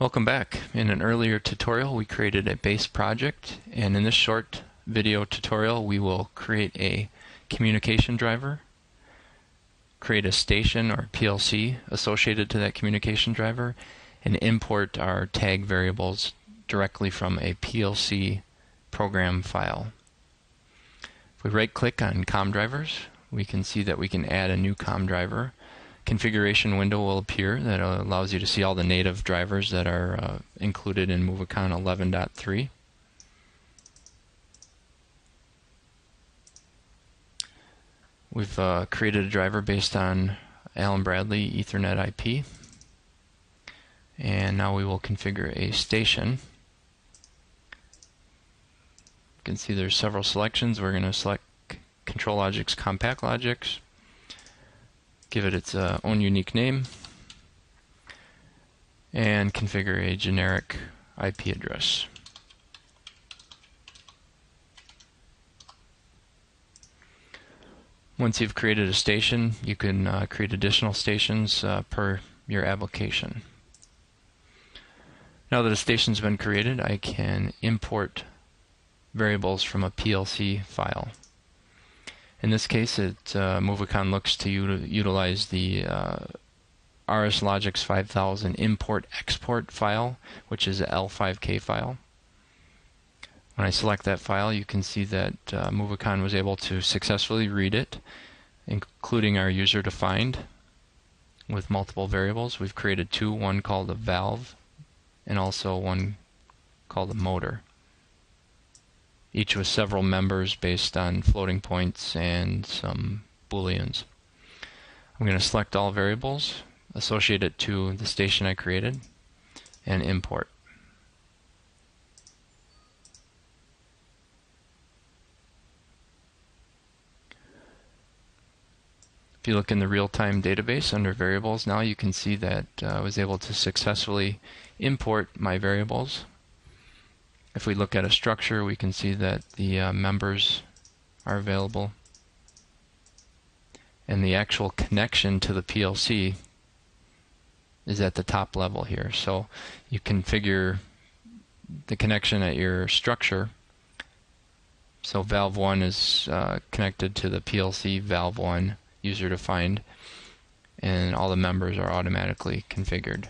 Welcome back. In an earlier tutorial we created a base project, and in this short video tutorial we will create a communication driver, create a station or PLC associated to that communication driver, and import our tag variables directly from a PLC program file. If we right click on comm drivers, we can see that we can add a new comm driver. Configuration window will appear that allows you to see all the native drivers that are included in Movicon 11.3. We've created a driver based on Allen Bradley Ethernet IP, and now we will configure a station. You can see there's several selections. We're going to select ControlLogix CompactLogix, give it its own unique name, and configure a generic IP address. Once you've created a station, you can create additional stations per your application. Now that a station's been created, I can import variables from a PLC file. In this case, Movicon looks to utilize the RS Logix5000 import-export file, which is a L5K file. When I select that file, you can see that Movicon was able to successfully read it, including our user-defined with multiple variables. We've created two, one called a valve and also one called a motor, each with several members based on floating points and some booleans. I'm going to select all variables, associate it to the station I created, and import. If you look in the real-time database under variables now, you can see that I was able to successfully import my variables. If we look at a structure, we can see that the members are available, and the actual connection to the PLC is at the top level here. So you configure the connection at your structure. So valve 1 is connected to the PLC valve 1 user defined, and all the members are automatically configured.